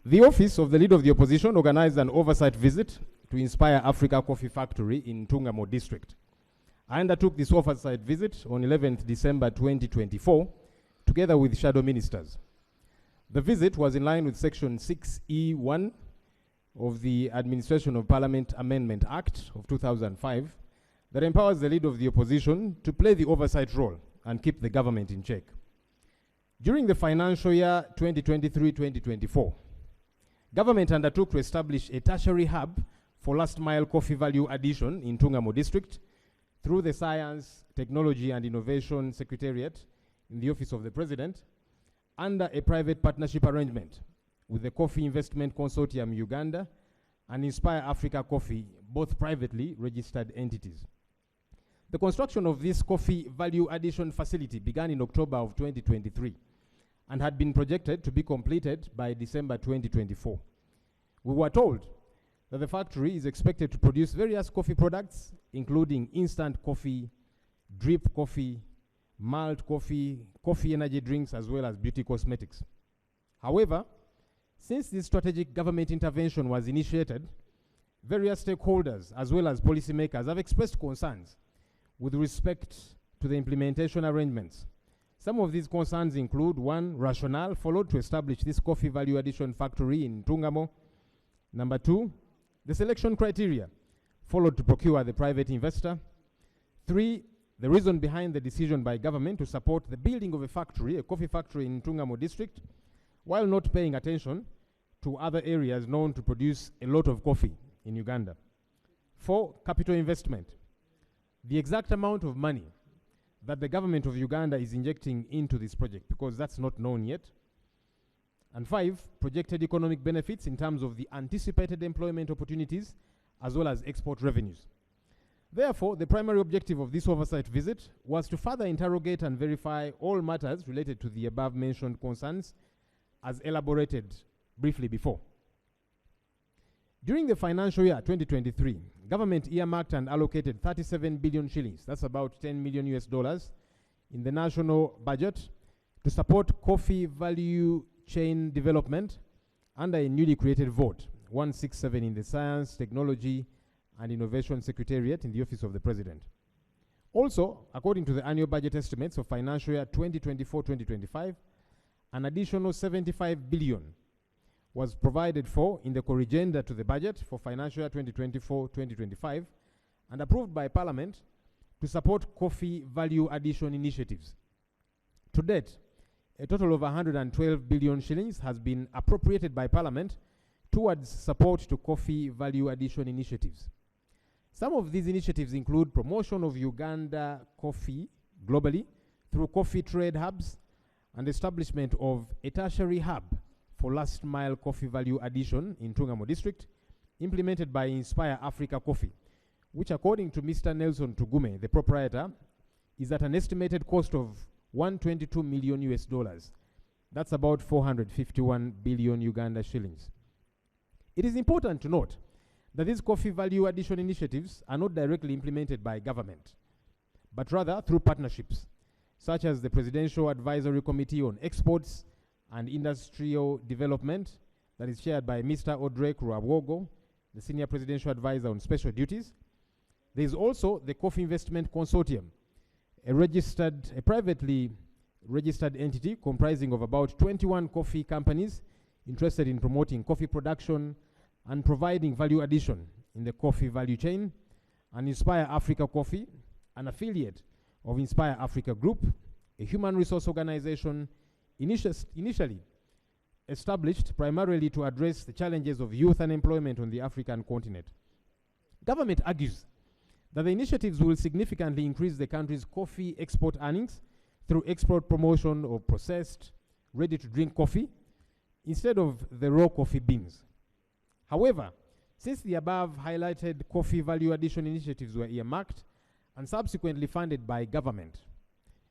The Office of the Leader of the Opposition organized an oversight visit to Inspire Africa Coffee Factory in Ntungamo District. I undertook this oversight visit on 11th December 2024, together with shadow ministers. The visit was in line with Section 6E1 of the Administration of Parliament Amendment Act of 2005 that empowers the Leader of the Opposition to play the oversight role and keep the government in check. During the financial year 2023-2024, government undertook to establish a tertiary hub for last-mile coffee value addition in Ntungamo District through the Science, Technology and Innovation Secretariat in the Office of the President under a private partnership arrangement with the Coffee Investment Consortium Uganda and Inspire Africa Coffee, both privately registered entities. The construction of this coffee value addition facility began in October of 2023 and had been projected to be completed by December 2024. We were told that the factory is expected to produce various coffee products, including instant coffee, drip coffee, malt coffee, coffee energy drinks, as well as beauty cosmetics. However, since this strategic government intervention was initiated, various stakeholders, as well as policymakers, have expressed concerns with respect to the implementation arrangements. Some of these concerns include: 1, rationale followed to establish this coffee value addition factory in Ntungamo. Number 2, the selection criteria followed to procure the private investor. 3, the reason behind the decision by government to support the building of a factory, a coffee factory in Ntungamo district, while not paying attention to other areas known to produce a lot of coffee in Uganda. 4, capital investment. The exact amount of money that the government of Uganda is injecting into this project, because that's not known yet. And 5, projected economic benefits in terms of the anticipated employment opportunities as well as export revenues. Therefore, the primary objective of this oversight visit was to further interrogate and verify all matters related to the above mentioned concerns as elaborated briefly before. During the financial year 2023, government earmarked and allocated 37 billion shillings, that's about $10 million in the national budget, to support coffee value chain development under a newly created vote 167 in the Science, Technology and Innovation Secretariat in the Office of the President. Also, according to the annual budget estimates of financial year 2024-2025, an additional 75 billion was provided for in the corrigenda to the budget for financial year 2024-2025 and approved by Parliament to support coffee value addition initiatives. To date, a total of 112 billion shillings has been appropriated by Parliament towards support to coffee value addition initiatives. Some of these initiatives include promotion of Uganda coffee globally through coffee trade hubs and establishment of a tertiary hub for last-mile coffee value addition in Ntungamo District, implemented by Inspire Africa Coffee, which, according to Mr. Nelson Tugume, the proprietor, is at an estimated cost of $122 million. That's about 451 billion Uganda shillings. It is important to note that these coffee value addition initiatives are not directly implemented by government, but rather through partnerships, such as the Presidential Advisory Committee on Exports and Industrial Development, that is chaired by Mr. Odrek Ruawogo, the Senior Presidential Advisor on Special Duties. There is also the Coffee Investment Consortium, a privately registered entity comprising of about 21 coffee companies interested in promoting coffee production and providing value addition in the coffee value chain, and Inspire Africa Coffee, an affiliate of Inspire Africa Group, a human resource organization initially established primarily to address the challenges of youth unemployment on the African continent. Government argues that the initiatives will significantly increase the country's coffee export earnings through export promotion of processed, ready-to-drink coffee instead of the raw coffee beans. However, since the above highlighted coffee value addition initiatives were earmarked and subsequently funded by government,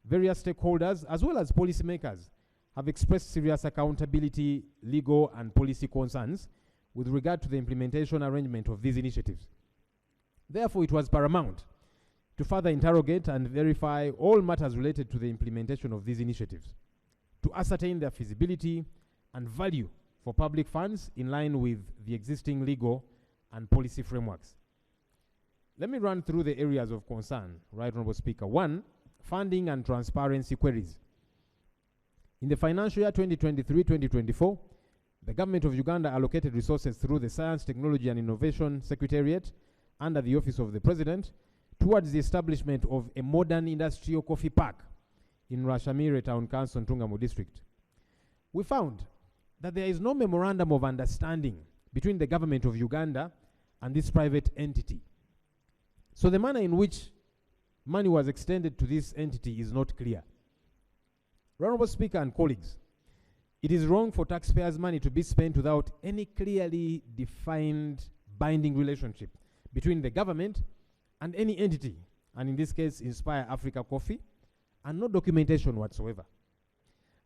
various stakeholders as well as policymakers have expressed serious accountability, legal and policy concerns with regard to the implementation arrangement of these initiatives. Therefore, it was paramount to further interrogate and verify all matters related to the implementation of these initiatives, to ascertain their feasibility and value for public funds in line with the existing legal and policy frameworks. Let me run through the areas of concern, Right Honorable Speaker. 1, funding and transparency queries. In the financial year 2023-2024, the government of Uganda allocated resources through the Science, Technology and Innovation Secretariat under the Office of the President towards the establishment of a modern industrial coffee park in Rashamire Town Council, Ntungamo District. We found that there is no memorandum of understanding between the government of Uganda and this private entity. So the manner in which money was extended to this entity is not clear. Honorable Speaker and colleagues, it is wrong for taxpayers' money to be spent without any clearly defined binding relationship between the government and any entity, and in this case, Inspire Africa Coffee, and no documentation whatsoever.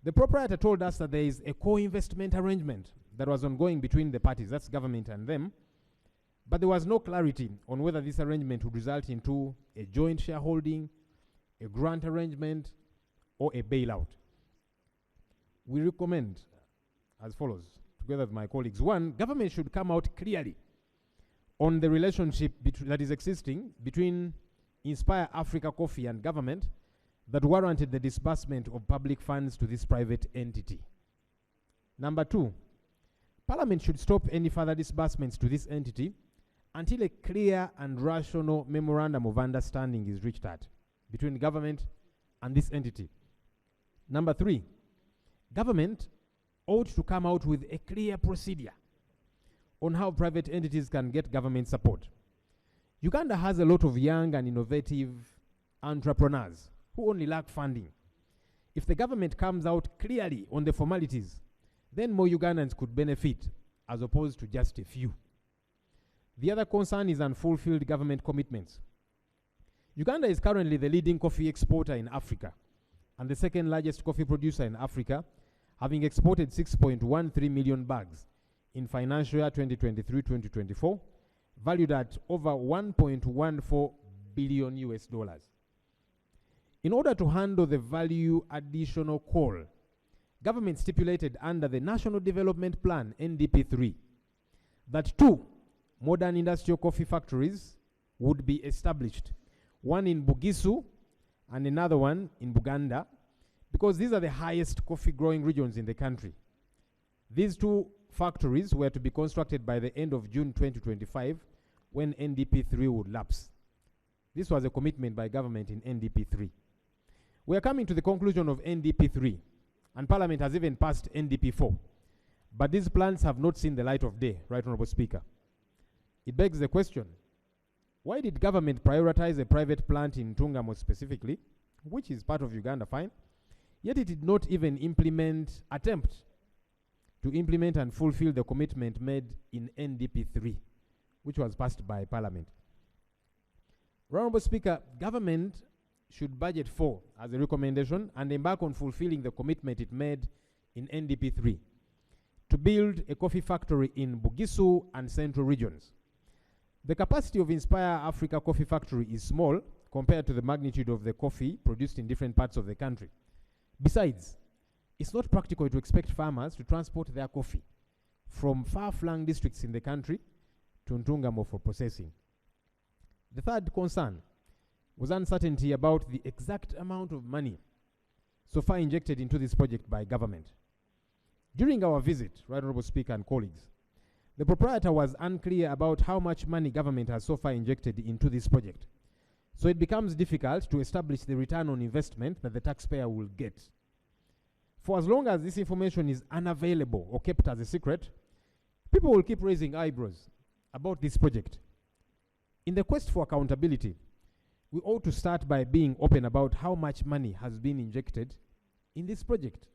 The proprietor told us that there is a co-investment arrangement that was ongoing between the parties, that's government and them, but there was no clarity on whether this arrangement would result into a joint shareholding, a grant arrangement, or a bailout. We recommend as follows, together with my colleagues. 1, government should come out clearly on the relationship that is existing between Inspire Africa Coffee and government that warranted the disbursement of public funds to this private entity. Number 2, Parliament should stop any further disbursements to this entity until a clear and rational memorandum of understanding is reached at between government and this entity. Number 3, government ought to come out with a clear procedure on how private entities can get government support. Uganda has a lot of young and innovative entrepreneurs who only lack funding. If the government comes out clearly on the formalities, then more Ugandans could benefit as opposed to just a few. The other concern is unfulfilled government commitments. Uganda is currently the leading coffee exporter in Africa and the second largest coffee producer in Africa, having exported 6.13 million bags in financial year 2023-2024, valued at over 1.14 billion US dollars. In order to handle the value additional call, government stipulated under the National Development Plan, NDP3, that 2 modern industrial coffee factories would be established, one in Bugisu and another one in Buganda, because these are the highest coffee growing regions in the country. These 2 factories were to be constructed by the end of June 2025, when NDP3 would lapse. This was a commitment by government in NDP3. We are coming to the conclusion of NDP3, and Parliament has even passed NDP4. But these plans have not seen the light of day, Right Honorable Speaker. It begs the question, why did government prioritize a private plant in Ntungamo specifically, which is part of Uganda, fine, yet it did not even attempt to implement and fulfill the commitment made in NDP3, which was passed by Parliament. Honorable Speaker, government should budget for, as a recommendation, and embark on fulfilling the commitment it made in NDP3 to build a coffee factory in Bugisu and Central regions. The capacity of Inspire Africa Coffee Factory is small compared to the magnitude of the coffee produced in different parts of the country. Besides, it's not practical to expect farmers to transport their coffee from far-flung districts in the country to Ntungamo for processing. The third concern was uncertainty about the exact amount of money so far injected into this project by government. During our visit, Right Honorable Speaker and colleagues, the proprietor was unclear about how much money government has so far injected into this project. So it becomes difficult to establish the return on investment that the taxpayer will get. For as long as this information is unavailable or kept as a secret, people will keep raising eyebrows about this project. In the quest for accountability, we ought to start by being open about how much money has been injected in this project.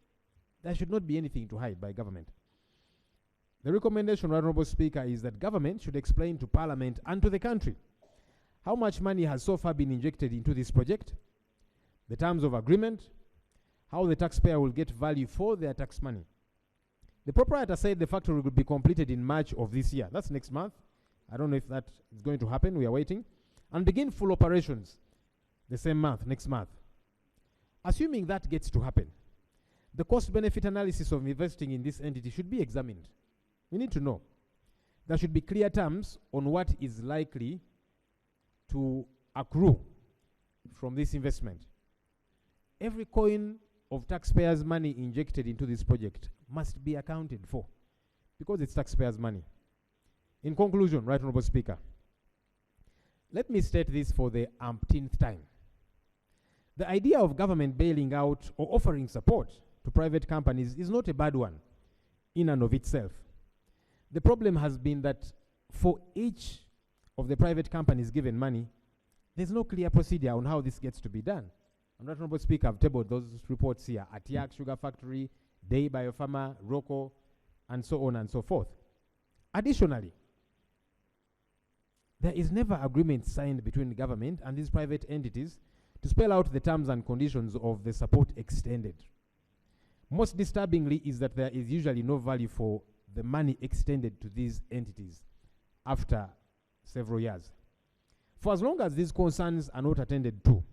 There should not be anything to hide by government. The recommendation, Honorable Speaker, is that government should explain to Parliament and to the country how much money has so far been injected into this project, the terms of agreement, how the taxpayer will get value for their tax money. The proprietor said the factory will be completed in March of this year. That's next month. I don't know if that is going to happen. We are waiting. And begin full operations the same month, next month. Assuming that gets to happen, the cost-benefit analysis of investing in this entity should be examined. We need to know. There should be clear terms on what is likely to accrue from this investment. Every coin of taxpayers' money injected into this project must be accounted for because it's taxpayers' money. In conclusion, Right Honorable Speaker, let me state this for the umpteenth time. The idea of government bailing out or offering support to private companies is not a bad one in and of itself. The problem has been that for each of the private companies given money, there's no clear procedure on how this gets to be done. And Right Honorable Speaker, I've tabled those reports here. Atiak Sugar Factory, Day Biopharma, Rocco, and so on and so forth. Additionally, there is never agreement signed between the government and these private entities to spell out the terms and conditions of the support extended. Most disturbingly is that there is usually no value for the money extended to these entities after several years. For as long as these concerns are not attended to,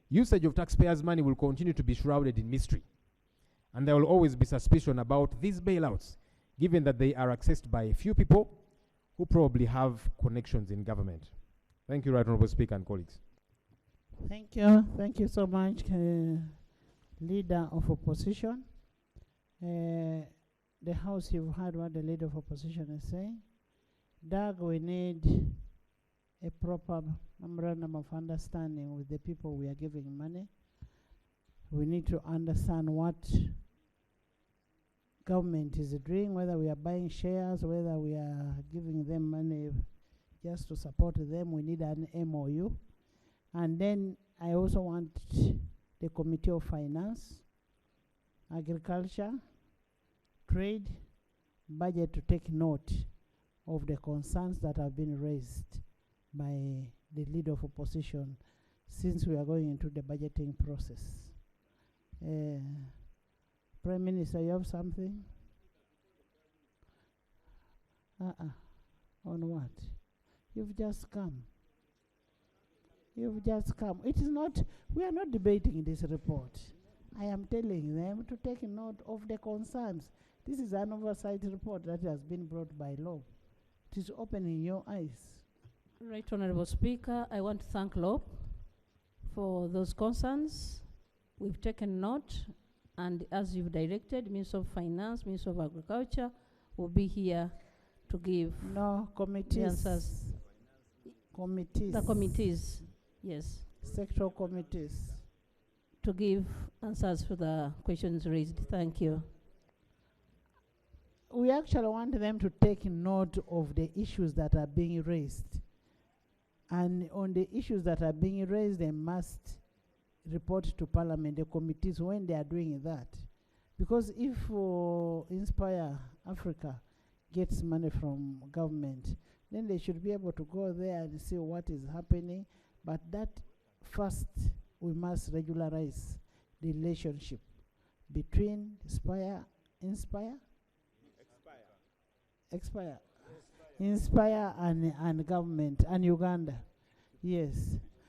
usage of taxpayers' money will continue to be shrouded in mystery. And there will always be suspicion about these bailouts, given that they are accessed by a few people who probably have connections in government. Thank you, Right Honorable Speaker and colleagues. Thank you. Thank you so much, Leader of Opposition. The House, you've heard what the Leader of Opposition is saying. Doug, we need a proper memorandum of understanding with the people we are giving money. We need to understand what government is doing, whether we are buying shares, whether we are giving them money just to support them. We need an MOU. And then I also want the Committee of Finance, Agriculture, Trade, Budget to take note of the concerns that have been raised by the Leader of Opposition since we are going into the budgeting process. Prime Minister, you have something? On what? You've just come. You've just come. It is not, we are not debating this report. I am telling them to take note of the concerns. This is an oversight report that has been brought by law. It is opening your eyes. Right Honorable Speaker, I want to thank LOP for those concerns. We've taken note, and as you've directed, Minister of Finance, Minister of Agriculture will be here to give committees. Answers. Committees. The committees, yes. Sectoral committees. To give answers for the questions raised. Thank you. We actually want them to take note of the issues that are being raised. And on the issues that are being raised, they must report to Parliament, the committees, when they are doing that. Because if Inspire Africa gets money from government, then they should be able to go there and see what is happening. But that first, we must regularize the relationship between Inspire and government and Uganda. Yes.